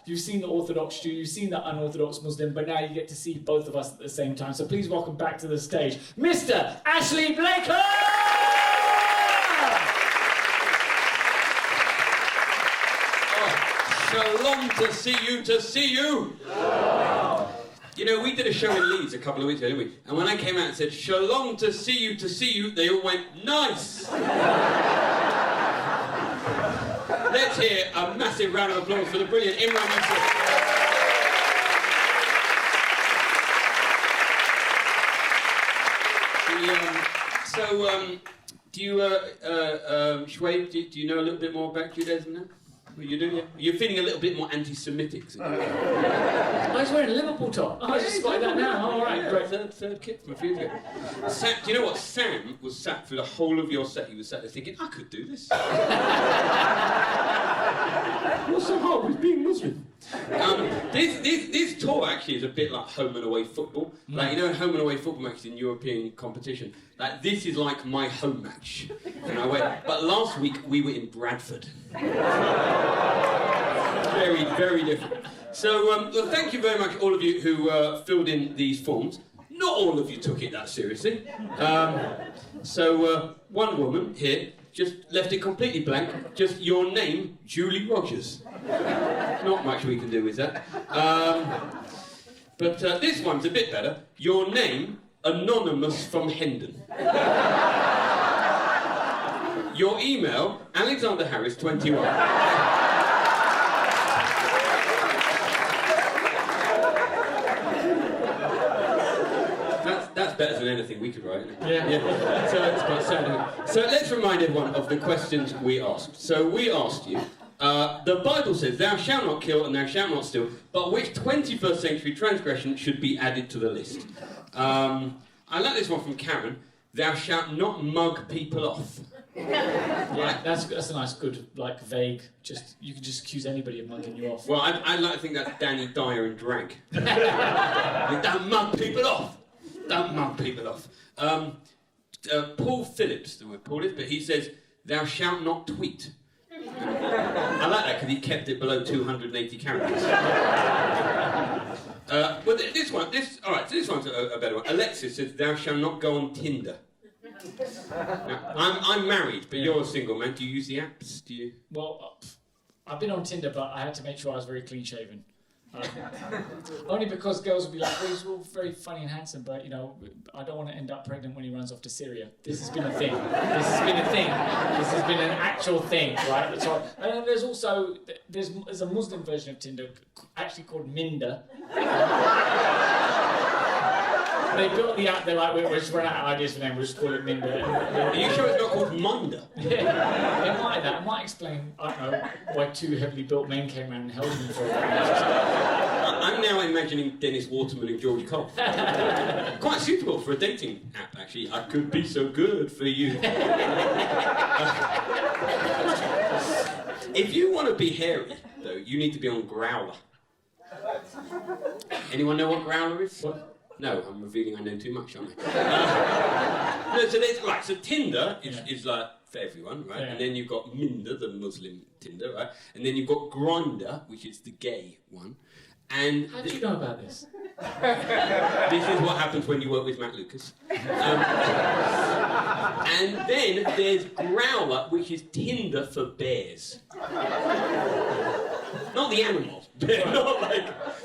You've seen the Orthodox Jew, you've seen the unorthodox Muslim, but now you get to see both of us at the same time. So please welcome back to the stage, Mr. Ashley Blaker! Shalom to see you. You know, we did a show in Leeds a couple of weeks ago, didn't we? And when I came out and said, Shalom to see you, they all went, nice! Let's hear a massive round of applause for the brilliant Imran Yusuf. Do you, Shweb, do you know a little bit more about Judaism now? What you doing? You're feeling a little bit more anti-Semitic. I was wearing a Liverpool top. I just spotted that now. All right, great. Third kit from a few years ago. Sam, do you know what? Sam was sat through the whole of your set. He was sat there thinking, I could do this. What's so hard with being Muslim? This tour actually is a bit like home and away football. Like, you know, home and away football matches in European competition. Like, this is like my home match. And I went, but last week we were in Bradford. Very, very different. So, well, thank you very much, all of you who filled in these forms. Not all of you took it that seriously. One woman here just left it completely blank. Just your name, Julie Rogers. Not much we can do with that. But this one's a bit better. Your name, Anonymous from Hendon. Your email, Alexander Harris, 21. That's better than anything we could write, isn't it? Yeah. So it's quite sad. So let's remind everyone of the questions we asked. So we asked you, the Bible says, thou shalt not kill and thou shalt not steal, but which 21st century transgression should be added to the list? I like this one from Karen. Thou shalt not mug people off. Yeah, that's a nice, good, like, vague, you can just accuse anybody of mugging you off. Well, I like to think that's Danny Dyer and Drag. Don't mug people off. Don't mug people off. Paul Phillips, the word Paul is, but he says, thou shalt not tweet. I like that because he kept it below 280 characters. Well, this one's a better one. Alexis says, thou shalt not go on Tinder. Now, I'm married, but you're a single man. Do you use the apps? Do you? Well, I've been on Tinder, but I had to make sure I was very clean-shaven. Only because girls will be like, well, he's all very funny and handsome, but, you know, I don't want to end up pregnant when he runs off to Syria. This has been a thing. This has been a thing. This has been an actual thing, right? So, and then there's also, there's a Muslim version of Tinder, actually called Minder. They built the app, they're like, we're just running out of ideas for them, we'll just call it Minder. Are you sure it's not called Minder? Yeah, it might explain, I don't know, why two heavily built men came around and held me for a while. I'm now imagining Dennis Waterman and George Cole. Quite suitable for a dating app, actually. I could be so good for you. If you want to be hairy, though, you need to be on Growler. Anyone know what Growler is? What? No, I'm revealing I know too much, aren't I? So Tinder is like for everyone, right? Yeah. And then you've got Minder, the Muslim Tinder, right? And then you've got Grindr, which is the gay one. And how do you know about this? This is what happens when you work with Matt Lucas. And then there's Growler, which is Tinder for bears. Not the animal.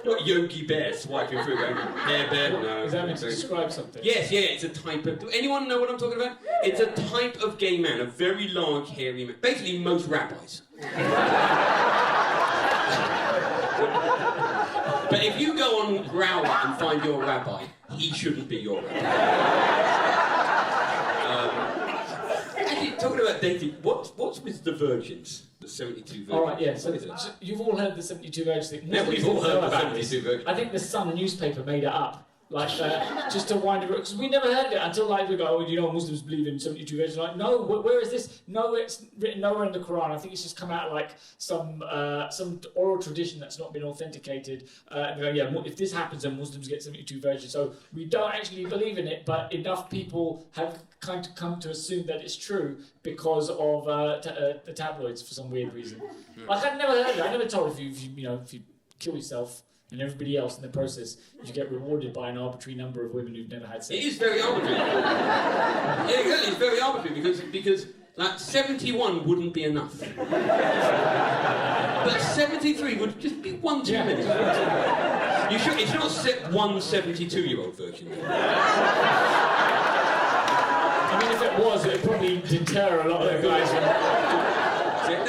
Not Yogi Bear swiping through going, Hair Bear, no. Is that meant to describe something? Yes, it's a type of... Do anyone know what I'm talking about? It's a type of gay man, a very large, hairy man. Basically, most rabbis. But if you go on Growler and find your rabbi, he shouldn't be your rabbi. Actually, talking about dating, what's with the virgins? The 72 virgins. All right, yeah. So you've all heard the 72 virgins thing. No, we've all heard the 72 virgins. I think the Sun newspaper made it up. Like, just to wind it up, because we never heard it until, like, we go, oh, you know, Muslims believe in 72 virgins. Like, no, where is this? No, it's written nowhere in the Quran. I think it's just come out of, like, some oral tradition that's not been authenticated. And we go, yeah, if this happens, then Muslims get 72 virgins. So we don't actually believe in it, but enough people have kind of come to assume that it's true because of the tabloids for some weird reason. Like, I'd never heard of it. I never told if you kill yourself and everybody else in the process, you get rewarded by an arbitrary number of women who've never had sex. It is very arbitrary. Yeah, exactly, it's very arbitrary because like 71 wouldn't be enough. But 73 would just be one too many. You should, it's not one 72-year-old version. I mean, if it was, it would probably deter a lot of the guys.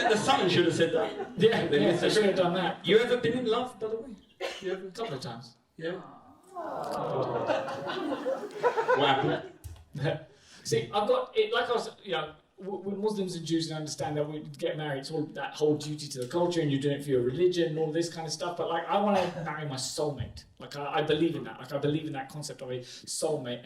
The Sun should have said that. Yeah, they should have done that. You ever been in love, by the way? A couple of times. Yeah. What happened? See, I've got it. Like I was, with Muslims and Jews, and understand that we get married. It's all that whole duty to the culture, and you're doing it for your religion and all this kind of stuff. But like, I want to marry my soulmate. Like, I believe in that. Like, I believe in that concept of a soulmate.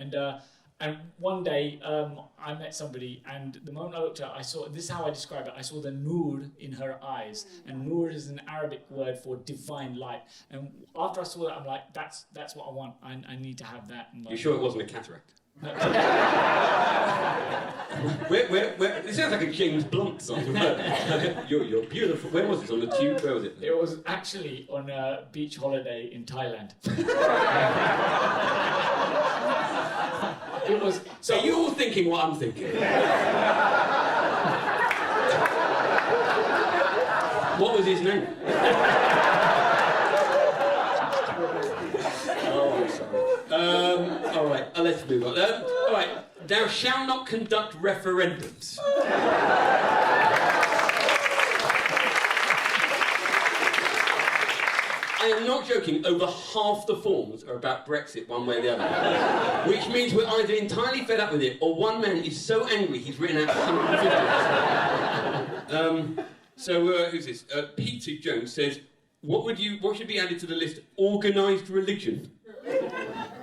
And one day, I met somebody, and the moment I looked at her, I saw, this is how I describe it, I saw the nur in her eyes. And nur is an Arabic word for divine light. And after I saw that, I'm like, that's what I want. I need to have that. And like, you sure it wasn't a cataract? It sounds like a James Blunt song. You're beautiful. Where was it? On the tube? Where was it? It was actually on a beach holiday in Thailand. It was. So you're all thinking what I'm thinking. What was his name? Oh, I'm sorry. All right, let's move on. All right, thou shalt not conduct referendums. I am not joking, over half the forms are about Brexit one way or the other. Which means we're either entirely fed up with it, or one man is so angry he's written out 150. Who's this? Peter Jones says, what should be added to the list? Organised religion. I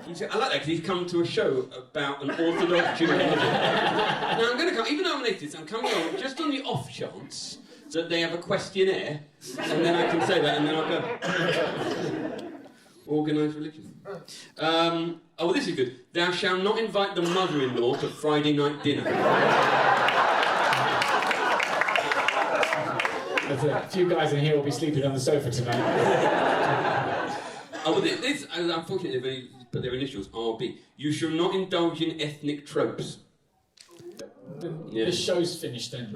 like that because he's come to a show about an Orthodox Jewish religion. Now I'm going to come, even though I'm an atheist, I'm coming on just on the off chance that they have a questionnaire, and then I can say that, and then I'll go. Organised religion. This is good. Thou shalt not invite the mother-in-law to Friday night dinner. A few guys in here will be sleeping on the sofa tonight. This unfortunately, they've put their initials RB. You shall not indulge in ethnic tropes. The show's finished then.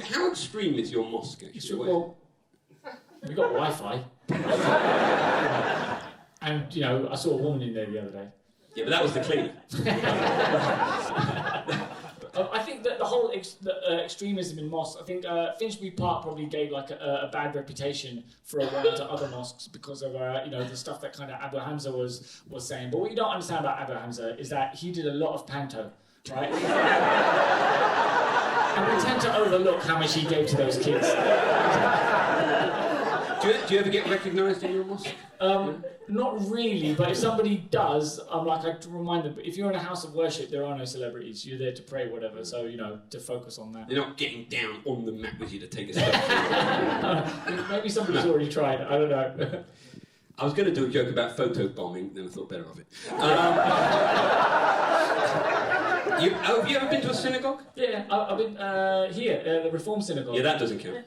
How extreme is your mosque? Well, we got Wi-Fi. And, I saw a woman in there the other day. Yeah, but that was the cleaner. I think that the whole extremism in mosques, I think Finchley Park probably gave like a bad reputation for a while to other mosques because of the stuff that kind of Abu Hamza was saying. But what you don't understand about Abu Hamza is that he did a lot of panto, right? And we tend to overlook how much he gave to those kids. Do you ever get recognised in your mosque? Not really, but if somebody does, I have to remind them, if you're in a house of worship, there are no celebrities. You're there to pray, whatever, so, to focus on that. They're not getting down on the mat with you to take a step. Maybe somebody's already tried, I don't know. I was going to do a joke about photo bombing, then I thought better of it. Have you ever been to a synagogue? Yeah, I've been here, the Reform Synagogue. Yeah, that doesn't count.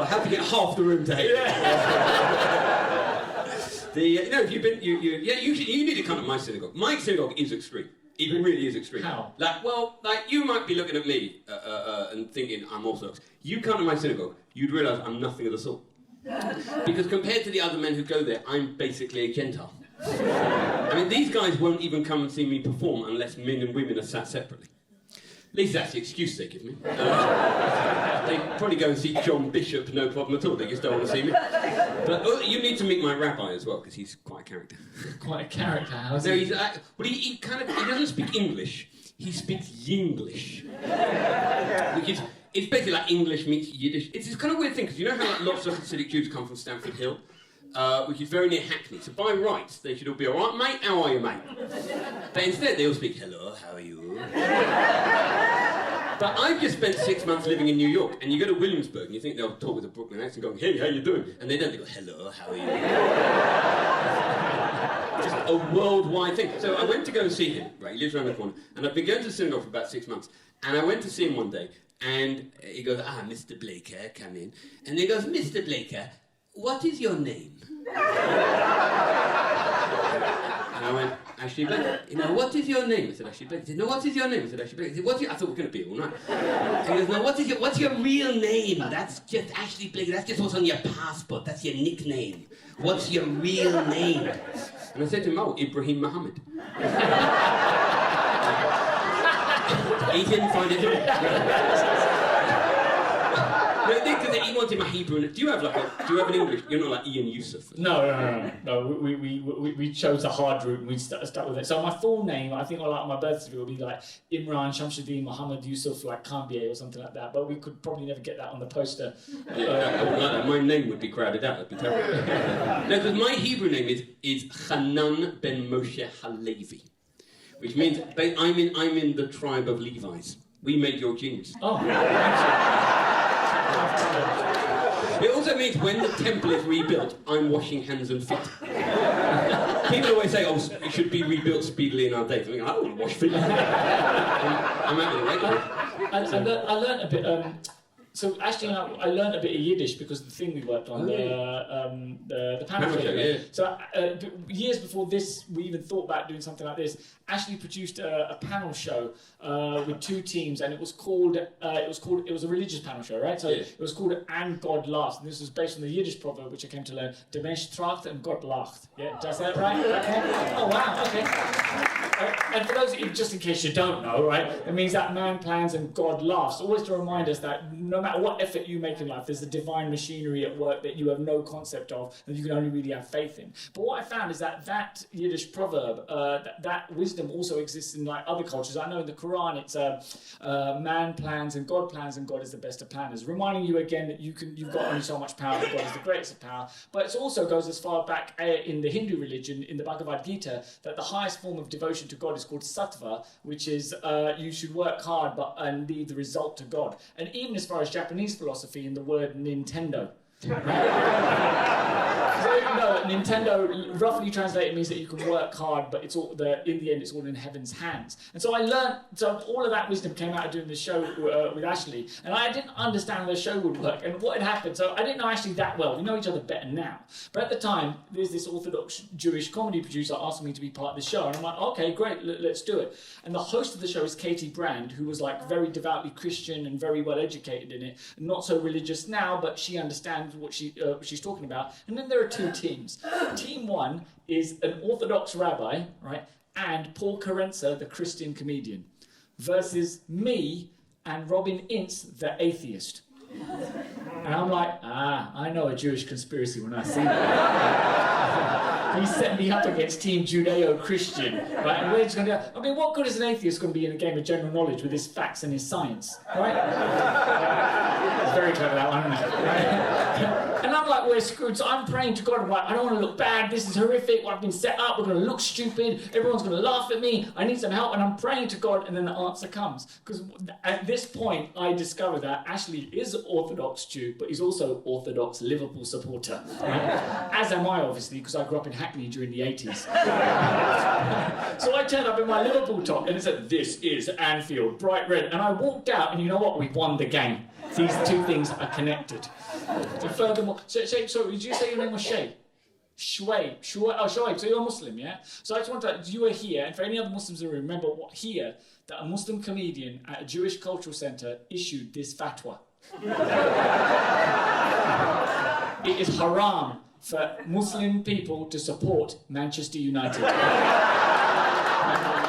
How to get half the room to hate if you've been, you need to come to my synagogue. My synagogue is extreme. It really is extreme. How? You might be looking at me and thinking I'm Orthodox. You come to my synagogue, you'd realise I'm nothing of the sort. Because compared to the other men who go there, I'm basically a Gentile. I mean, these guys won't even come and see me perform unless men and women are sat separately. At least that's the excuse they give me. They probably go and see John Bishop, no problem at all. They just don't want to see me. But you need to meet my rabbi as well, because he's quite a character. Quite a character? How's he? He doesn't speak English. He speaks Yinglish. It's basically like English meets Yiddish. It's this kind of weird thing, because you know how lots of Hasidic Jews come from Stamford Hill? Which is very near Hackney. So by rights, they should all be all right, mate. How are you, mate? But instead, they all speak, hello, how are you? But I've just spent 6 months living in New York, and you go to Williamsburg, and you think they'll talk with a Brooklyn accent, going, hey, how you doing? And they don't. They go, hello, how are you? Just a worldwide thing. So I went to go and see him, right? He lives around the corner, and I've been going to synagogue for about 6 months. And I went to see him one day, and he goes, Mr. Blaker, come in. And he goes, Mr. Blaker, what is your name? And I went, Ashley Blaker. You know, what is your name? I said, Ashley Blaker. He said, no, what is your name? I said, Ashley Blaker. He said, I thought we were going to be all night. And he goes, no, what's your real name? That's just Ashley Blaker. That's just what's on your passport. That's your nickname. What's your real name? And I said to him, Ibrahim Muhammad. He didn't find it. Because he wanted my Hebrew. Do you have an English? You're not like Ian Yusuf. No. We chose a hard route and we stuck with it. So my full name, I think, on my birth certificate would be like Imran Shamsuddin Muhammad Yusuf, like Kambier or something like that. But we could probably never get that on the poster. My name would be crowded out. That'd be terrible. No, because my Hebrew name is Hanan ben Moshe Halevi, which means I'm in the tribe of Levi's. We made your genes. Oh, thank It also means when the temple is rebuilt, I'm washing hands and feet. People always say, it should be rebuilt speedily in our days. I don't want to wash feet. I'm out with it, right? I learned a bit. So actually, I learned a bit of Yiddish because the thing we worked on, the panel show. Yeah. So years before this, we even thought about doing something like this. Ashley produced a panel show with 2 teams, and it was a religious panel show, right? So it was called "And God Lacht." And this was based on the Yiddish proverb, which I came to learn: "Der Mensch tracht and Gott lacht." Yeah, did I say that right? Okay. Oh wow. Okay. And for those of you, just in case you don't know, right, it means that man plans and God laughs. Always to remind us that no matter what effort you make in life, there's a divine machinery at work that you have no concept of and you can only really have faith in. But what I found is that Yiddish proverb, that wisdom also exists in like other cultures. I know in the Quran it's man plans and God is the best of planners, reminding you again that you've got only so much power, that God is the greatest of power. But it also goes as far back in the Hindu religion, in the Bhagavad Gita, that the highest form of devotion to God is called sattva, which is you should work hard and leave the result to God. And even as far as Japanese philosophy, in the word Nintendo. Nintendo roughly translated means that you can work hard, but in the end it's all in heaven's hands. And so I learned, all of that wisdom came out of doing the show with Ashley, and I didn't understand how the show would work and what had happened. So I didn't know Ashley that well. We know each other better now. But at the time, there's this Orthodox Jewish comedy producer asking me to be part of the show, and I'm like, okay, great, let's do it. And the host of the show is Katie Brand, who was like very devoutly Christian and very well educated in it, not so religious now, but she understands what she's talking about. And then there are 2 teams. Team 1 is an Orthodox rabbi, right, and Paul Carenza, the Christian comedian, versus me and Robin Ince, the atheist. And I'm like, I know a Jewish conspiracy when I see that. He set me up against Team Judeo-Christian, right? And we're just going to go, I mean, what good is an atheist going to be in a game of general knowledge with his facts and his science, right? It's very clever, that one, isn't it? Right? And I'm like, we're screwed. So I'm praying to God. I'm like, I don't want to look bad. This is horrific. I've been set up. We're going to look stupid. Everyone's going to laugh at me. I need some help. And I'm praying to God, and then the answer comes. Because at this point, I discover that Ashley is Orthodox Jew, but he's also Orthodox Liverpool supporter. Right? As am I, obviously, because I grew up in Hackney during the 80s. So I turned up in my Liverpool top, and it said, "This is Anfield, bright red." And I walked out, and you know what? We won the game. These 2 things are connected. So furthermore, so did you say your name was Shay? Shoaib, so you're a Muslim, yeah? So I just want to, you were here, and for any other Muslims who remember that a Muslim comedian at a Jewish cultural centre issued this fatwa. It is haram for Muslim people to support Manchester United.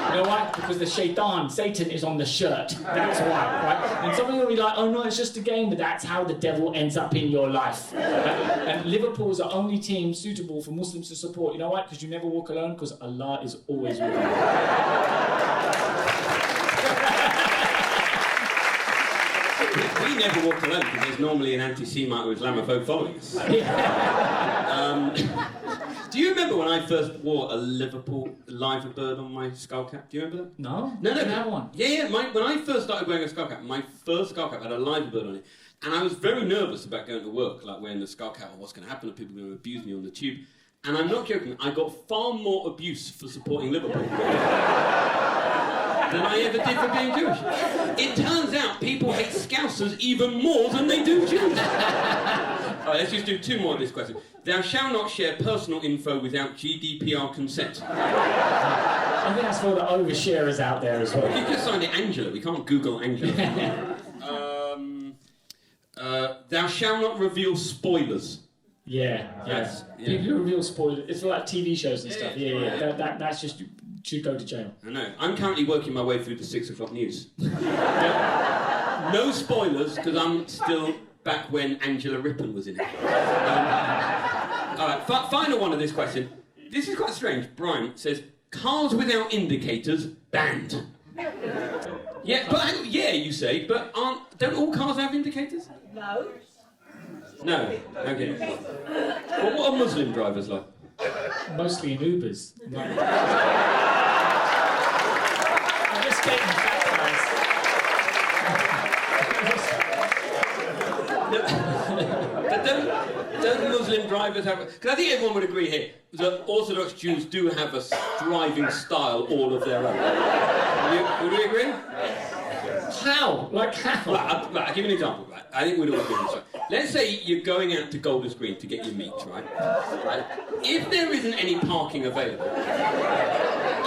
You know why? Because the Satan is on the shirt. That's why, right? And some of you will be like, oh no, it's just a game, but that's how the devil ends up in your life. Right? And Liverpool is the only team suitable for Muslims to support. You know why? Because you never walk alone, because Allah is always with you. We never walk alone because there's normally an anti-Semite or Islamophobe following us. Do you remember when I first wore a Liverpool liver bird on my skull cap? Do you remember that? No. No. Didn't have one. Yeah. When I first started wearing a skull cap, my first skull cap had a liver bird on it. And I was very nervous about going to work, like wearing the skull cap, or what's going to happen, are people going to abuse me on the tube? And I'm not joking, I got far more abuse for supporting Liverpool than I ever did for being Jewish. It turns out people hate Scousers even more than they do Jews. Alright, let's just do 2 more of this question. Thou shalt not share personal info without GDPR consent. I think that's for the oversharers out there as well. You just signed it Angela, we can't Google Angela. Thou shalt not reveal spoilers. Yeah. People reveal spoilers. It's for like TV shows and stuff. Yeah. That's just, you should go to jail. I know. I'm currently working my way through the 6 o'clock news. No spoilers, because I'm still back when Angela Rippon was in it. Alright, final one of this question. This is quite strange. Brian says, cars without indicators, banned. Yeah, but you say, but don't all cars have indicators? No? Okay. Well, what are Muslim drivers like? Mostly in Ubers. I'm just getting fat, But don't Muslim drivers have... Because I think everyone would agree here that Orthodox Jews do have a driving style all of their own. Would we agree? How? Like how? Right, I'll give you an example, right? I think we'd all agree on this, right? Let's say you're going out to Golders Green to get your meat, right? If there isn't any parking available,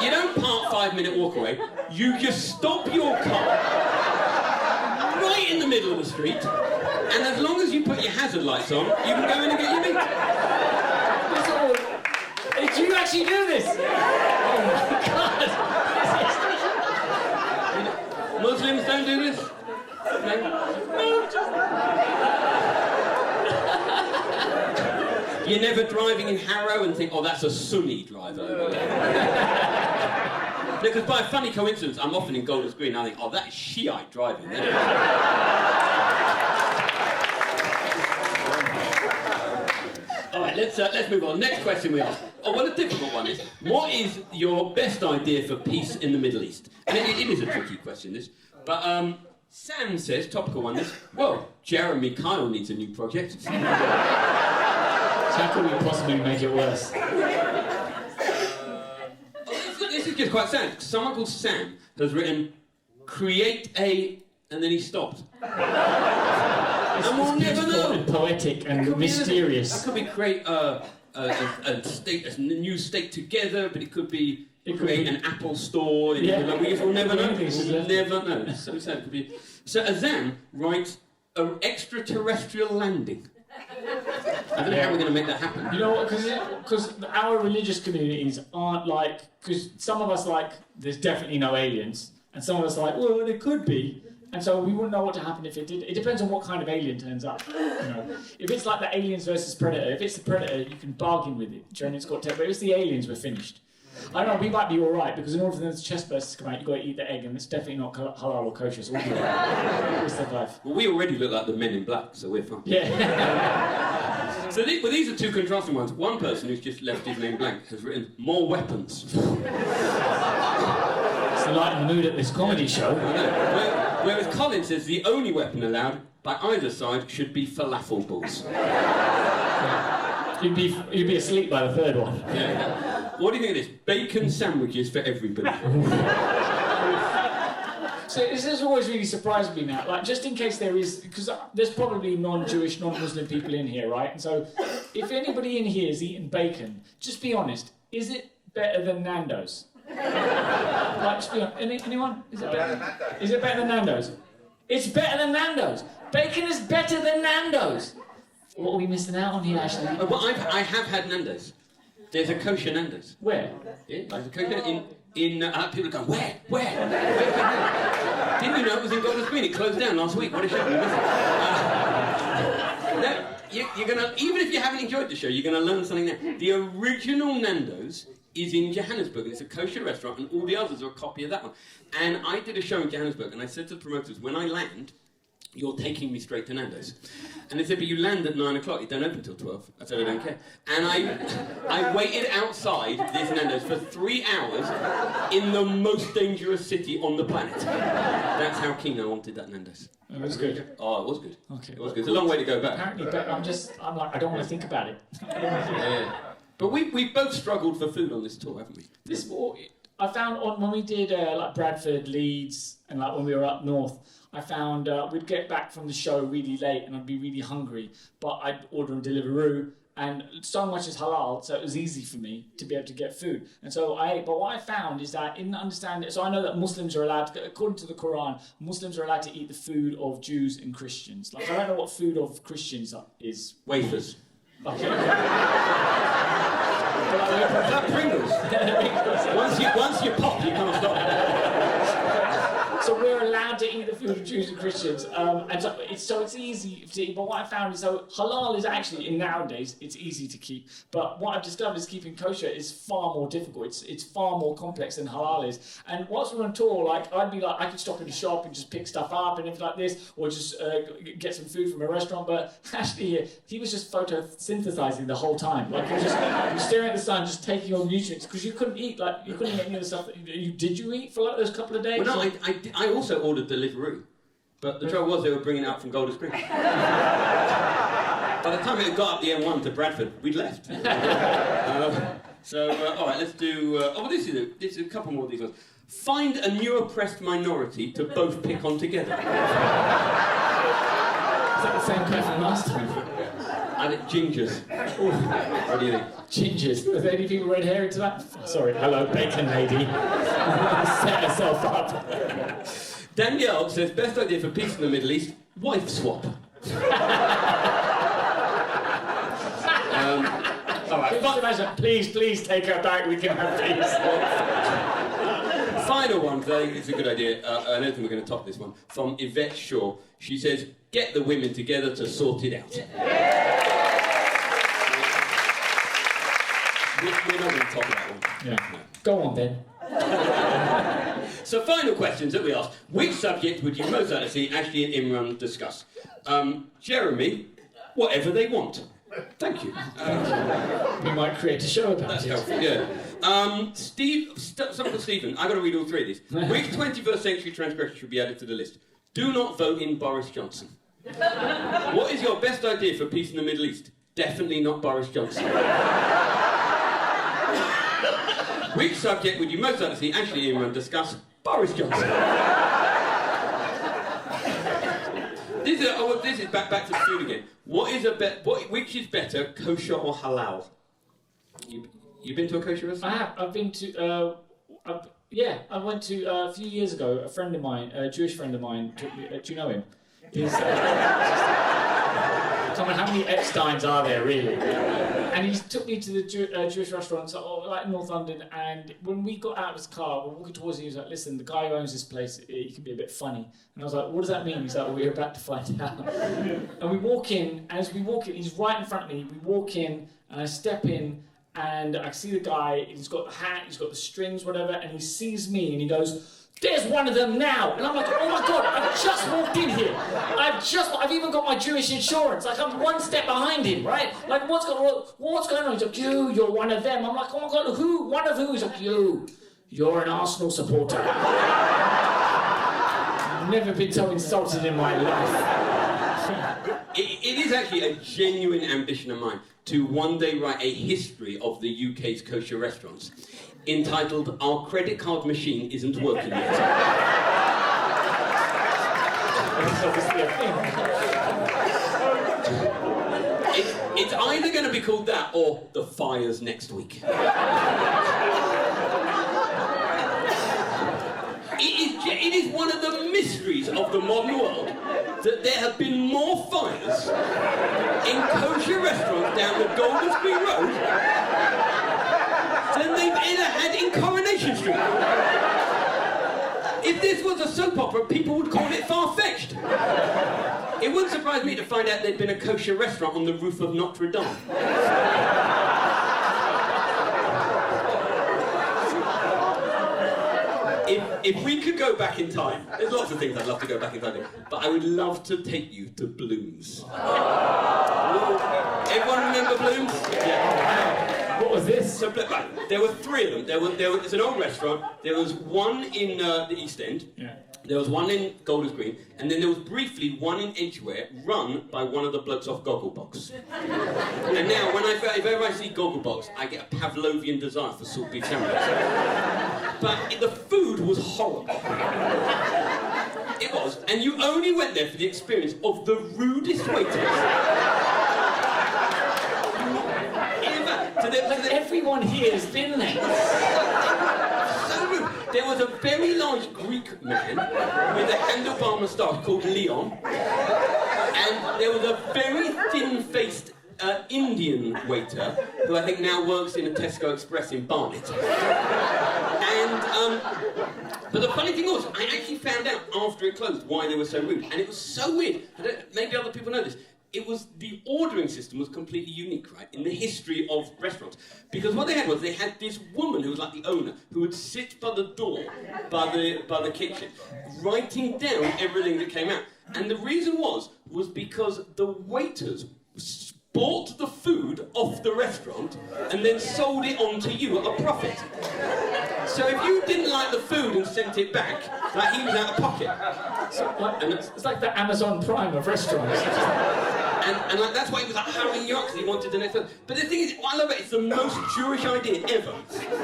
you don't park 5-minute walk away, you just stop your car right in the middle of the street, and as long as you put your hazard lights on, you can go in and get your meat. Do you actually do this? Oh my God! Muslims don't do this? No, You're never driving in Harrow and think, oh, that's a Sunni driver over there. Because by a funny coincidence, I'm often in Golders Green and I think, oh, that is Shiite driving there. Alright, let's move on. Next question we ask. Oh, what a difficult one is. What is your best idea for peace in the Middle East? And it is a tricky question, this. But Sam says, topical one, this. Well, Jeremy Kyle needs a new project. So how could we possibly make it worse? This is just quite sad. Someone called Sam has written, create a... and then he stopped. And we'll never know. And poetic and mysterious. That could be create a new state together, but it could be create an Apple store. We will never know. We'll never know. It's so sad. It could be. So Azam writes an extraterrestrial landing. I don't know how we're going to make that happen. You know what? Because our religious communities aren't like... Because some of us like, there's definitely no aliens. And some of us are like, well, there could be. And so we wouldn't know what to happen if it did. It depends on what kind of alien turns up. You know, if it's like the aliens versus Predator, if it's the Predator, you can bargain with it during its got. But if it's the aliens, we're finished. I don't know, we might be all right, because in order for those chest bursts to come out, you've got to eat the egg, and it's definitely not halal or kosher, so we'll be all right. It's the life. Well, we already look like the Men in Black, so we're fine. Yeah. So these are two contrasting ones. One person who's just left his name blank has written, more weapons. It's the light in the mood at this comedy show. I know. Whereas Colin says the only weapon allowed by either side should be falafel balls. You'd be asleep by the third one. Yeah. What do you think of this? Bacon sandwiches for everybody. So this has always really surprised me now. Like, just in case there is, because there's probably non-Jewish, non-Muslim people in here, right? And so, if anybody in here is eating bacon, just be honest. Is it better than Nando's? Like, just be honest. Anyone? Is it better? Is it better than Nando's? It's better than Nando's. Bacon is better than Nando's. What are we missing out on here, Ashley? Well, I have had Nando's. There's a kosher Nando's. Where? Yeah, there's a kosher in people are going, where? Didn't you know it was in Golders Green? It closed down last week. What a shame. No, you're gonna, even if you haven't enjoyed the show, you're gonna learn something there. The original Nando's is in Johannesburg, and it's a kosher restaurant, and all the others are a copy of that one. And I did a show in Johannesburg, and I said to the promoters, when I land, you're taking me straight to Nando's. And they said, but you land at 9 o'clock, you don't open till 12. I said, I don't care. And I waited outside this Nando's for 3 hours in the most dangerous city on the planet. That's how keen I wanted that Nando's. It was good. Oh, it was good. Okay. It was good. It's a long way to go back. Apparently, but I'm like, I don't want to think about it. Yeah. But we've both struggled for food on this tour, haven't we? I found when we did like Bradford, Leeds, and like when we were up north, I found we'd get back from the show really late and I'd be really hungry, but I'd order on Deliveroo, and so much is halal, so it was easy for me to be able to get food. And so but what I found is that in understanding, so I know that Muslims are allowed to, according to the Quran, Muslims are allowed to eat the food of Jews and Christians. Like, I don't know what food of Christians is. Wafers. Okay. Like Pringles. Once you pop, you can't stop. So we're allowed to eat the food of Jews and Christians, and so it's easy to eat. But what I found is, so halal is actually, nowadays, it's easy to keep. But what I've discovered is keeping kosher is far more difficult. It's far more complex than halal is. And whilst we were on tour, like I could stop in the shop and just pick stuff up and everything like this, or just get some food from a restaurant. But Ashley, he was just photosynthesizing the whole time. Like he was staring at the sun, just taking all nutrients, because you couldn't eat any of the stuff that did you eat for like those couple of days? Well, no, I also ordered Deliveroo, but the trouble was they were bringing it out from Golders Green. By the time it got up the M1 to Bradford, we'd left. All right, let's do... this is a couple more of these ones. Find a new oppressed minority to both pick on together. Is that the same question last time? And gingers. What do you think? Gingers. Are there any people red hair into that? Sorry, hello, bacon lady. Set herself up. Danielle says, best idea for peace in the Middle East, wife swap. All right, please take her back, we can have peace. Final one, because I think it's a good idea. I don't think we're going to top this one. From Yvette Shaw. She says, get the women together to sort it out. We're not going to top that one. Yeah. No. Go on then. So final questions that we asked. Which subject would you most like to see Ashley and Imran discuss? Jeremy, whatever they want. Thank you. We might create a show about that's it. Helpful, yeah. Stephen, I've got to read all 3 of these. Which 21st century transgression should be added to the list? Do not vote in Boris Johnson. What is your best idea for peace in the Middle East? Definitely not Boris Johnson. Which subject would you most like to see Ashley and Imran discuss? Boris Johnson. This is back to the food again. Which is better, kosher or halal? You've been to a kosher restaurant? I have. I've been to. I went to a few years ago. A friend of mine, a Jewish friend of mine, took me. Do you know him? Come on, how many Epsteins are there really? And he took me to the Jewish restaurant, like in North London. And when we got out of his car, we're walking towards him. He was like, "Listen, the guy who owns this place, he can be a bit funny." And I was like, "What does that mean?" He's like, "Well, we're about to find out." And we walk in, and as we walk in, he's right in front of me. We walk in, and I step in. And I see the guy, he's got the hat, he's got the strings, whatever, and he sees me and he goes, "There's one of them now!" And I'm like, "Oh my God, I've just walked in here. I've even got my Jewish insurance. Like, I'm one step behind him, right? Like, what's going on? He's like, "You're one of them." I'm like, "Oh my God, who? One of who?" He's like, "You're an Arsenal supporter." I've never been so insulted in my life. It is actually a genuine ambition of mine to one day write a history of the UK's kosher restaurants, entitled "Our Credit Card Machine Isn't Working Yet." That's obviously a thing. It's either going to be called that or "The Fire's Next Week." It is one of the mysteries of the modern world that there have been more fires in kosher restaurants down the Golders Green Road than they've ever had in Coronation Street. If this was a soap opera, people would call it far-fetched. It wouldn't surprise me to find out there'd been a kosher restaurant on the roof of Notre Dame. if we could go back in time, there's lots of things I'd love to go back in time to, but I would love to take you to Bloom's. Everyone remember Bloom's? Yeah. What was this? So, there were three of them. It's an old restaurant. There was one in the East End. Yeah. There was one in Golders Green, and then there was briefly one in Edgware, run by one of the blokes off Gogglebox. And now, if ever I see Gogglebox, I get a Pavlovian desire for salt beef sandwiches. But the food was horrible. It was, and you only went there for the experience of the rudest waiters. Everyone here has been there. There was a very large Greek man with a handlebar moustache called Leon, and there was a very thin-faced Indian waiter who I think now works in a Tesco Express in Barnet. And but the funny thing was, I actually found out after it closed why they were so rude, and it was so weird. Maybe other people know this. It was, the ordering system was completely unique, right, in the history of restaurants. Because what they had was, they had this woman who was like the owner, who would sit by the door, by the kitchen, writing down everything that came out. And the reason was because the waiters bought the food off the restaurant and then sold it on to you at a profit. So if you didn't like the food and sent it back, like, he was out of pocket. So, it's like the Amazon Prime of restaurants. And like, that's why he was like hurrying you up, because he wanted the next one. But the thing is, what I love about it, it's the most Jewish idea ever.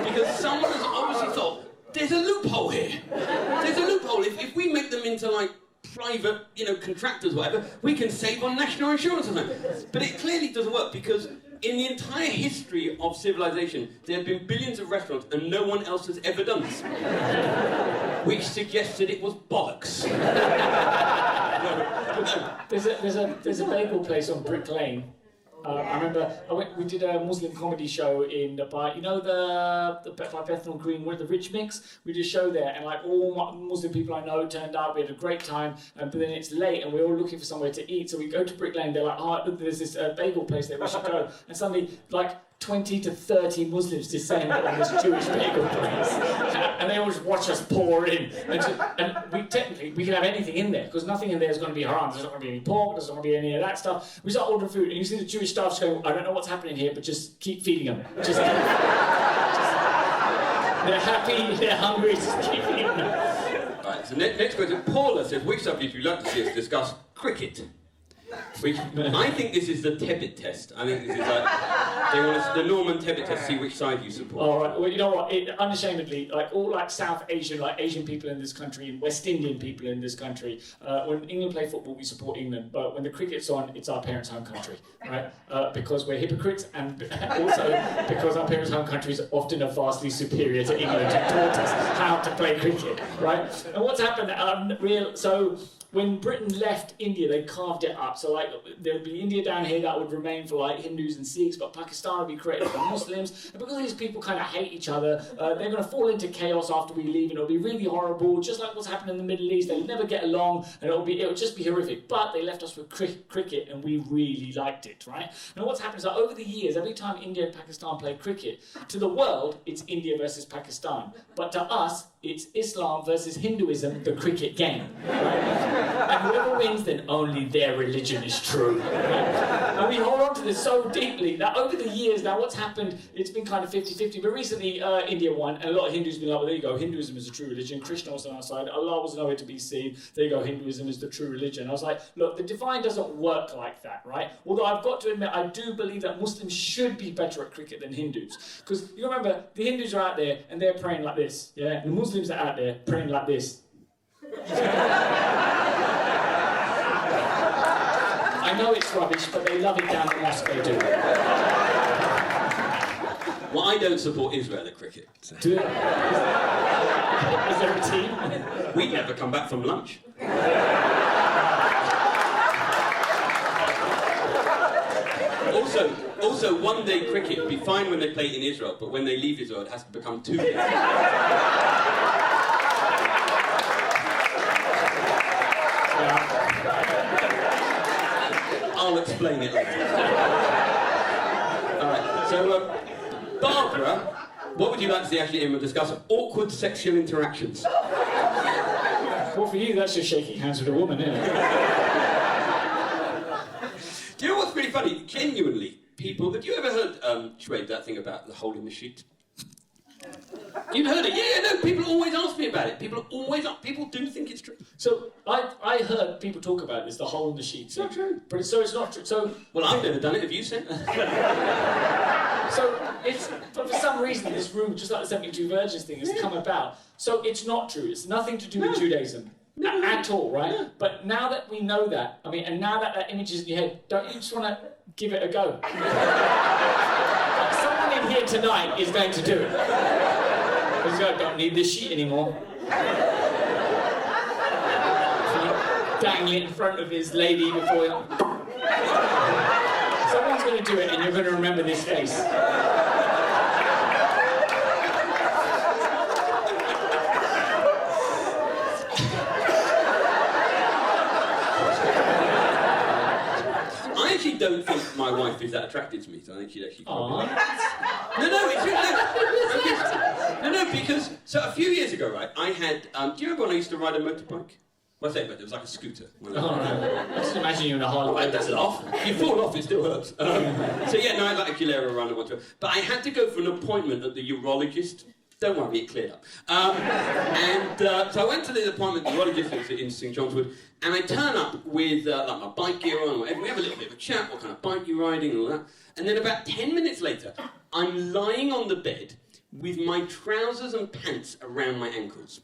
Because someone has obviously thought, there's a loophole here. There's a loophole. If we make them into like private, contractors, whatever, we can save on national insurance or something. But it clearly doesn't work, because in the entire history of civilization, there have been billions of restaurants and no one else has ever done this. Which suggested it was bollocks. There's a bagel place on Brick Lane. I remember we did a Muslim comedy show by Bethnal Green, where the Rich Mix. We did a show there, and like all Muslim people I know turned up. We had a great time, but then it's late, and we're all looking for somewhere to eat. So we go to Brick Lane. They're like, "Oh, there's this bagel place there. We should go." And suddenly, like 20 to 30 Muslims descend on this Jewish bagel place, and they all just watch us pour in. And we can have anything in there, because nothing in there is going to be haram. There's not going to be any pork. There's not going to be any of that stuff. We start ordering food, and you see the Jewish staff just going, "I don't know what's happening here, but just keep feeding them. They're happy, they're hungry. Just keep feeding them." Right. So next question. Paula says, which subject would you like to see us discuss? Cricket. Which, I think this is the Tebbit test. I think this is like, they want us, the Norman Tebbit test, see which side you support. All right. Well, you know what? Unashamedly, like all like South Asian, like Asian people in this country, and West Indian people in this country, when England play football, we support England. But when the cricket's on, it's our parents' home country, right? Because we're hypocrites, and also because our parents' home countries often are vastly superior to England and taught us how to play cricket, right? And what's happened? When Britain left India, they carved it up. So like there'd be India down here that would remain for like Hindus and Sikhs, but Pakistan would be created for Muslims. And because these people kind of hate each other, they're going to fall into chaos after we leave, and it'll be really horrible, just like what's happened in the Middle East. They'll never get along, and it'll just be horrific. But they left us with cricket, and we really liked it, right? And what's happened is that over the years, every time India and Pakistan play cricket, to the world, it's India versus Pakistan. But to us, it's Islam versus Hinduism, the cricket game, right? And whoever wins, then only their religion is true. And we hold on to this so deeply that over the years, now what's happened, it's been kind of 50-50, but recently India won, and a lot of Hindus have been like, well, there you go, Hinduism is the true religion, Krishna was on our side, Allah was nowhere to be seen, there you go, Hinduism is the true religion. I was like, look, the divine doesn't work like that, right? Although I've got to admit, I do believe that Muslims should be better at cricket than Hindus. Because you remember, the Hindus are out there, and they're praying like this, yeah? And the Muslims are out there praying like this. I know it's rubbish, but they love it down the mosque, they do. Well, I don't support Israel at cricket. So. Do you? Is there a team? We never come back from lunch. Also, one-day cricket would be fine when they play it in Israel, but when they leave Israel, it has to become 2 days. I'll explain it later. Alright, so Barbara What would you like to see Ashley and Imran discuss? Awkward sexual interactions. Well, for you, that's just shaking hands with a woman, isn't it? Do you know what's really funny? Genuinely, people... Have you ever heard, Shwade, that thing about the hole in the sheet? You've heard it? Yeah, no, people always ask me about it. People do think it's true. So, I heard people talk about this, the hole in the sheet. It's not true. But so it's not true. So... Well, I've never done it. Have you, Sam? So, but for some reason, this room, just like the 72 Virgins thing, has come about. So it's not true. It's nothing to do with Judaism. At all, right? Yeah. But now that we know that, I mean, and now that that image is in your head, don't you just want to give it a go? Someone in here tonight is going to do it. Because I don't need this sheet anymore. Dangling it in front of his lady before him. Someone's going to do it and you're going to remember this face. I actually don't think my wife is that attracted to me, so I think she'd actually probably like it. No, because, so a few years ago, right, I had, do you remember when I used to ride a motorbike? Well, I say, but it was like a scooter. I just imagine you in a Harley. Oh, that's off. If you fall off, it still hurts. So yeah, no, I like a Gilera run or whatever. But I had to go for an appointment at the urologist. Don't worry, it cleared up. So I went to the appointment at the urologist in St John's Wood, and I turn up with like my bike gear on, or whatever. We have a little bit of a chat, what kind of bike you're riding and all that. And then about 10 minutes later, I'm lying on the bed with my trousers and pants around my ankles.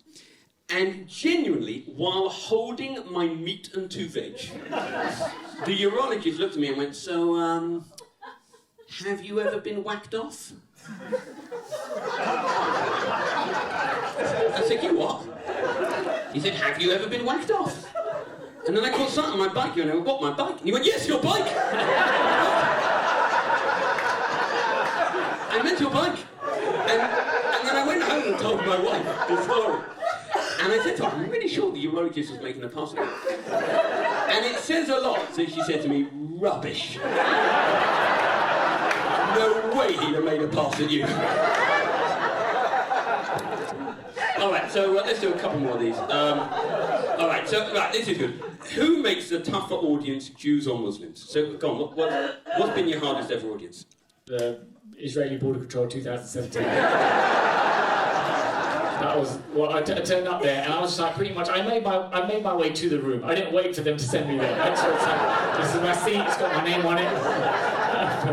And genuinely, while holding my meat and two veg, the urologist looked at me and went, so, have you ever been whacked off? I said, you what? He said, have you ever been whacked off? And then I caught sight of my bike, and I went, what, my bike? And he went, yes, your bike! I meant your bike. And then I went home and told my wife the story. And I said to her, I'm really sure the urologist was making a pass at me. And it says a lot, so she said to me, rubbish. No way he'd have made a pass at you. Alright, so let's do a couple more of these. Alright, this is good. Who makes the tougher audience, Jews or Muslims? So, go on, what's been your hardest ever audience? The Israeli Border Control 2017. That was, well, I turned up there and I was just like, pretty much, I made my way to the room. I didn't wait for them to send me there. So it's like, this is my seat, it's got my name on it.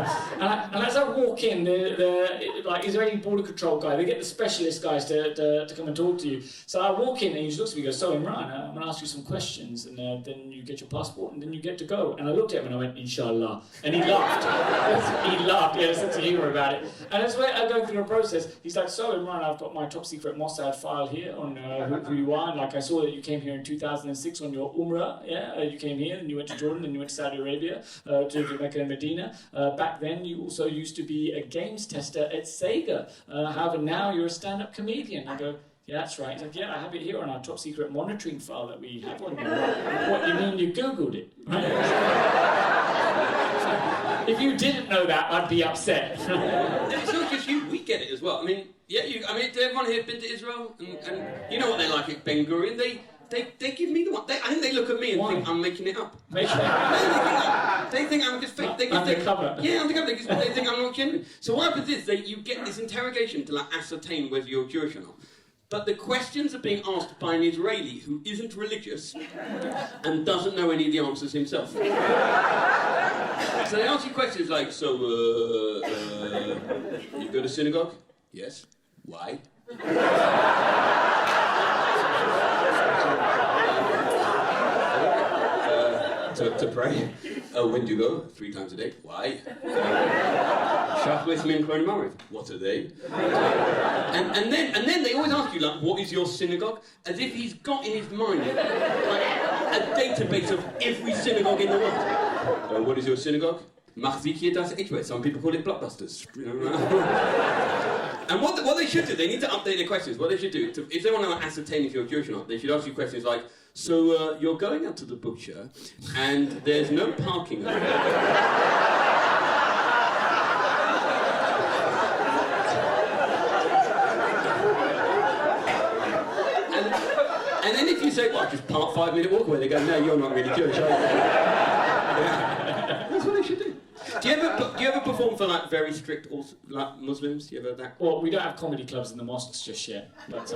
and as I walk in, the like Israeli border control guy, they get the specialist guys to come and talk to you. So I walk in and he just looks at me and goes, so Imran, I'm going to ask you some questions and then you get your passport and then you get to go. And I looked at him and I went, Inshallah. And he laughed. He laughed, he had a sense of humour about it. And as we're going through the process, he's like, so Imran, I've got my top secret Mossad file here on who you are. And like I saw that you came here in 2006 on your Umrah, yeah? You came here and you went to Jordan and you went to Saudi Arabia, to Mecca and Medina. Back then you also used to be a games tester at Sega. However, now you're a stand-up comedian. I go, yeah, that's right. He's like, yeah, I have it here on our top secret monitoring file that we have on you. What, you mean you Googled it? Right? If you didn't know that, I'd be upset. It's not just you, we get it as well. I mean, yeah, everyone here been to Israel? And you know what they like at Ben Gurion? They give me the one. I think they look at me and think I'm making it up. They think I'm just fake. Undercover. Yeah, undercover. They think I'm not genuine. So what happens is you get this interrogation to like ascertain whether you're Jewish or not. But the questions are being asked by an Israeli who isn't religious and doesn't know any of the answers himself. So they ask you questions like, so, you go to synagogue? Yes. Why? To pray. When do you go? 3 times a day. Why? Shachris, Mincha, and Mariv. What are they? And then they always ask you, like, what is your synagogue? As if he's got in his mind, like, a database of every synagogue in the world. What is your synagogue? Machzik das Eichwet. Some people call it Blockbusters. And what they should do, they need to update their questions. What they should do, if they want to ascertain if you're Jewish or not, they should ask you questions like, so you're going out to the butcher, and there's no parking over there. And then if you say, well, just park 5-minute walk away, they go, no, you're not really Jewish, are you? Yeah. That's what they should do. Do you ever perform for like very strict like Muslims? Do you ever have that? Well, we don't have comedy clubs in the mosques just yet, but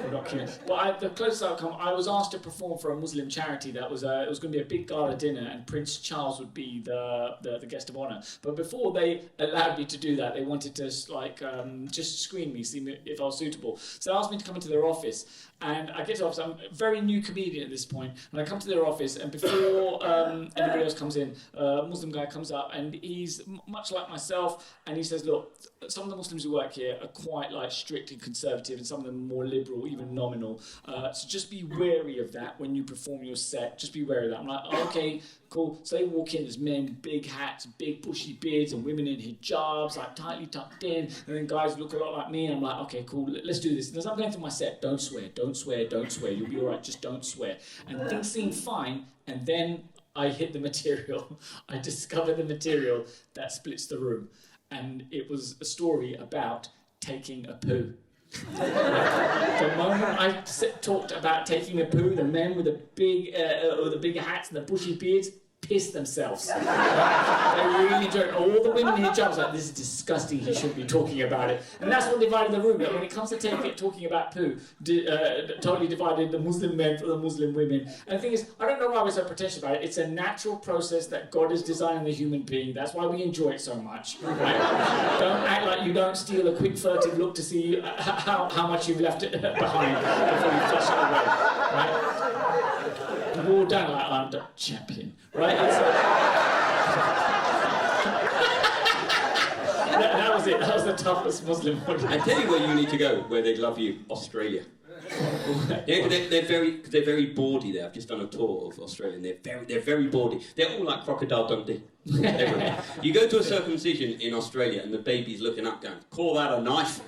we're not keen. But the closest I've come, I was asked to perform for a Muslim charity that was it was going to be a big gala dinner, and Prince Charles would be the guest of honour. But before they allowed me to do that, they wanted to just screen me, see if I was suitable. So they asked me to come into their office. And I get to the office, I'm a very new comedian at this point, and I come to their office, and before anybody else comes in, a Muslim guy comes up, and he's much like myself, and he says, look, some of the Muslims who work here are quite like strict and conservative, and some of them are more liberal, even nominal, so just be wary of that when you perform your set, just be wary of that. I'm like, oh, okay, cool. So they walk in, there's men with big hats, big bushy beards, and women in hijabs, like tightly tucked in, and then guys look a lot like me, and I'm like, okay, cool, let's do this. And as I'm going through my set, don't swear, don't swear, don't swear, you'll be all right, just don't swear. And things seem fine, and then I hit the material. I discover the material that splits the room, and it was a story about taking a poo. The moment I talked about taking a poo, the men with the big hats and the bushy beards pissed themselves. They really enjoyed it. All the women in hijabs like, this is disgusting, he shouldn't be talking about it. And that's what divided the room. That when it comes to talking about poo, totally divided the Muslim men from the Muslim women. And the thing is, I don't know why we're so pretentious about it. It's a natural process that God has designed in the human being. That's why we enjoy it so much. Right? Don't act like you don't steal a quick furtive look to see how much you've left it behind before you flush it away. Right? We've all done like, I'm the champion. Right? That was it. That was the toughest Muslim audience. I tell you where you need to go, where they'd love you, Australia. Yeah, they're very bawdy there. I've just done a tour of Australia, and they're very bawdy. They're all like Crocodile Dundee. You go to a circumcision in Australia, and the baby's looking up, going, "Call that a knife?"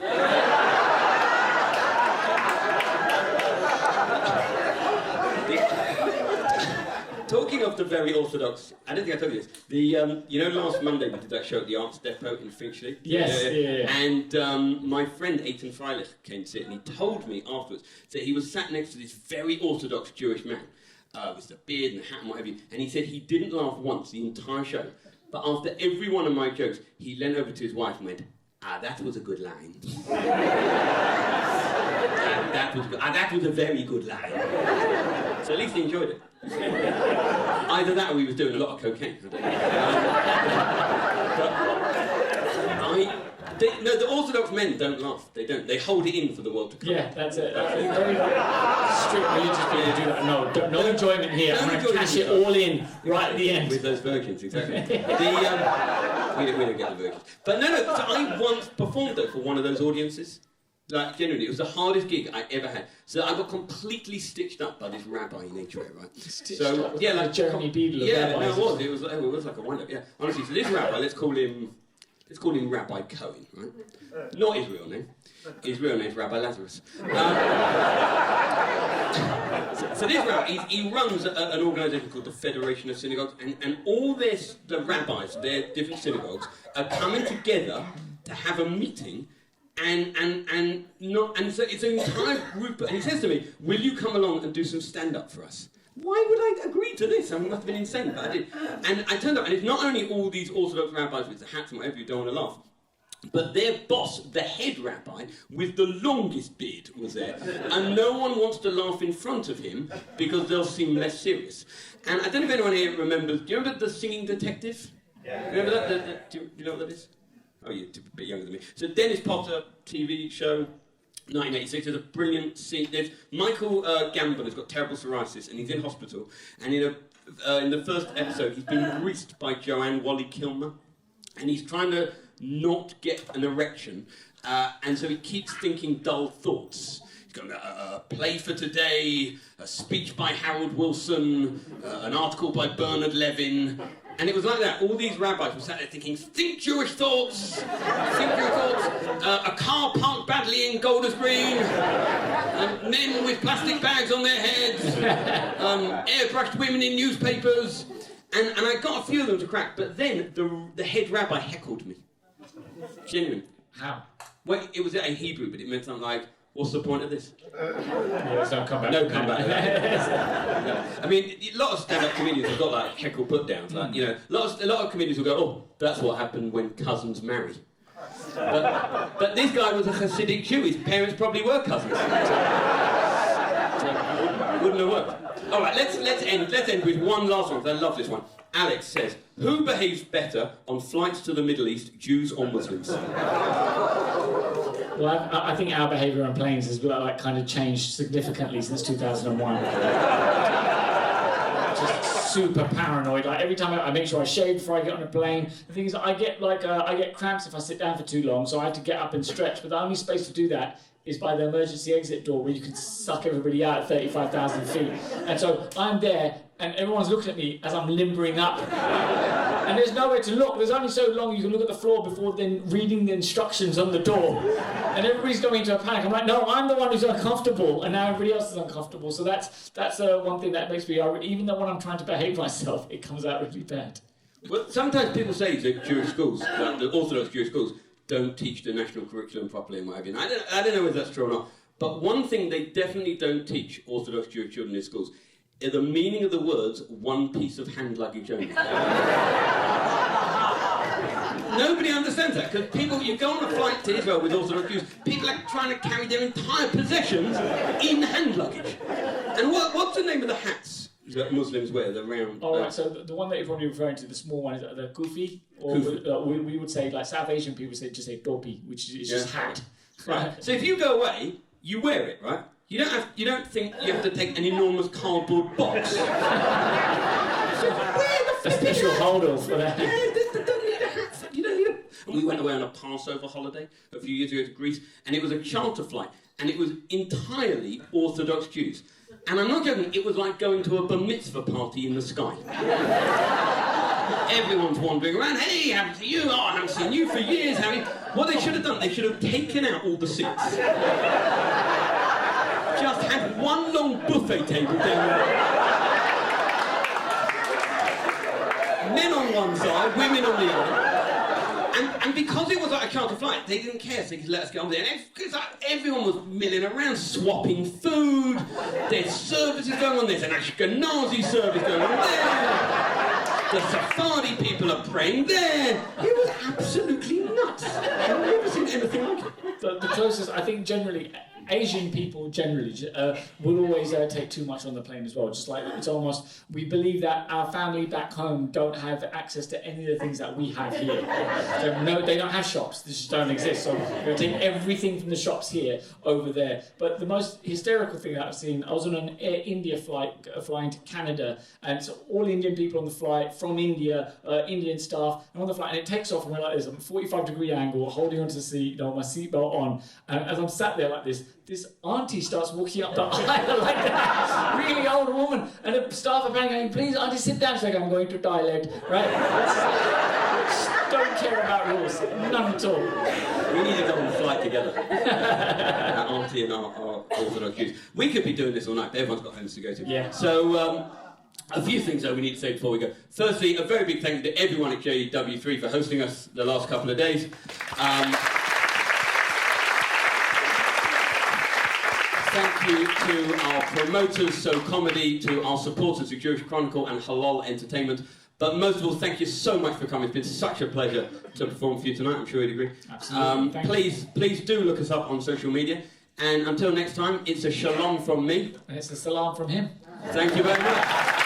Talking of the very orthodox, I don't think I told you this. Last Monday we did that show at the Arts Depot in Finchley. Yes, yeah. And my friend Eitan Freilich came to see it, and he told me afterwards that he was sat next to this very orthodox Jewish man with the beard and the hat and whatever. And he said he didn't laugh once the entire show, but after every one of my jokes, he leant over to his wife and went, that was a good line. That was a very good line. So at least he enjoyed it. Either that or he was doing a lot of cocaine. I don't know. The Orthodox men don't laugh. They don't. They hold it in for the world to come. Yeah, that's it. Very strict religious people do that. No enjoyment here. I'm going to cash it all in right at the end. With those virgins, exactly. We don't get the virgins. But no. So I once performed though for one of those audiences. Like, genuinely, it was the hardest gig I ever had. So I got completely stitched up by this rabbi in H2O, right? Up, yeah, like Jeremy Beadle. Yeah, no, it was like a wind-up, yeah. Honestly, so this rabbi, let's call him Rabbi Cohen, right? Not his real name. His real name's Rabbi Lazarus. So this rabbi, he runs an organisation called the Federation of Synagogues, and all the rabbis, their different synagogues, are coming together to have a meeting. And so it's an entire group, and he says to me, "Will you come along and do some stand-up for us?" Why would I agree to this? I must have been insane, but I did. And I turned up, and it's not only all these Orthodox rabbis with the hats and whatever, you don't want to laugh, but their boss, the head rabbi, with the longest beard, was there, and no one wants to laugh in front of him because they'll seem less serious. And I don't know if anyone here remembers. Do you remember The Singing Detective? Yeah. Remember that? Do you know what that is? Oh, you're a bit younger than me. So Dennis Potter TV show, 1986. There's a brilliant scene. There's Michael Gambon has got terrible psoriasis and he's in hospital. And in the first episode, he's been greased by Joanne Wally Kilmer, and he's trying to not get an erection, and so he keeps thinking dull thoughts. He's got a play for today, a speech by Harold Wilson, an article by Bernard Levin. And it was like that. All these rabbis were sat there thinking, think Jewish thoughts, a car parked badly in Golders Green, men with plastic bags on their heads, airbrushed women in newspapers. And I got a few of them to crack, but then the head rabbi heckled me. Genuine. How? Well, it was in Hebrew, but it meant something like, What's the point of this? Yeah, so come back. No comeback. No. I mean, a lot of stand-up comedians have got like heckle put-downs. Like, you know, a lot of comedians will go, "Oh, that's what happened when cousins marry." But this guy was a Hasidic Jew. His parents probably were cousins. Wouldn't have worked. All right, let's end with one last one. 'Cause I love this one. Alex says, "Who behaves better on flights to the Middle East, Jews or Muslims?" Well, I think our behaviour on planes has like kind of changed significantly since 2001. Just super paranoid. Like every time I make sure I shave before I get on a plane. The thing is, I get cramps if I sit down for too long, so I have to get up and stretch. But the only space to do that is by the emergency exit door, where you can suck everybody out at 35,000 feet. And so I'm there, and everyone's looking at me as I'm limbering up. And there's nowhere to look. There's only so long you can look at the floor before then reading the instructions on the door. And everybody's going into a panic. I'm like, no, I'm the one who's uncomfortable, and now everybody else is uncomfortable. So that's one thing that makes me, even though when I'm trying to behave myself, it comes out really bad. Well, sometimes people say that Jewish schools, like the Orthodox Jewish schools, don't teach the national curriculum properly and what have you. And I don't know whether that's true or not. But one thing they definitely don't teach Orthodox Jewish children in schools is the meaning of the words "one piece of hand luggage only." Nobody understands that, because people, you go on a flight to Israel with Orthodox Jews, people are trying to carry their entire possessions in hand luggage. And what's the name of the hats that Muslims wear, the round? Oh, right, so the one that you're probably referring to, the small one, is the kufi, or we would say, like South Asian people just say topi, which is just hat. Right. So if you go away, you wear it, right? You don't think you have to take an enormous cardboard box. A special holder for that. You don't need a... We went away on a Passover holiday a few years ago to Greece, and it was a charter flight, and it was entirely Orthodox Jews. And I'm not joking, it was like going to a bar mitzvah party in the sky. Everyone's wandering around, "Hey, haven't seen you, I haven't seen you for years, have you?" What they should have done, they should have taken out all the seats. Just had one long buffet table down there. Men on one side, women on the other. And because it was like a charter flight, they didn't care, so they could let us get on there. And because everyone was milling around, swapping food. There's services going on. There's an Ashkenazi service going on there. The Sephardi people are praying there. It was absolutely nuts. I've never seen anything like it. The closest, I think, generally, Asian people generally will always take too much on the plane as well. Just like it's almost, we believe that our family back home don't have access to any of the things that we have here. So no, they don't have shops. They just don't exist. So we're going to take everything from the shops here over there. But the most hysterical thing that I've seen, I was on an Air India flight flying to Canada, and so all Indian people on the flight from India, Indian staff, and on the flight, and it takes off, and we're like this, I'm 45-degree angle, holding onto the seat, my seatbelt on, and as I'm sat there like this auntie starts walking up the aisle like that, really old woman, and the staff are banging, "Please, auntie, sit down." She's like, "I'm going to toilet," right? Just don't care about rules, none at all. We need to go on the flight together. Our auntie and our Orthodox Jews. We could be doing this all night, but everyone's got homes to go to. Yeah. So, a few things though we need to say before we go. Firstly, a very big thank you to everyone at JW3 for hosting us the last couple of days. Thank you to our promoters, So Comedy, to our supporters, the Jewish Chronicle and Halal Entertainment. But most of all, thank you so much for coming. It's been such a pleasure to perform for you tonight. I'm sure you'd agree. Absolutely. Please do look us up on social media. And until next time, it's a shalom from me. And it's a salam from him. Thank you very much.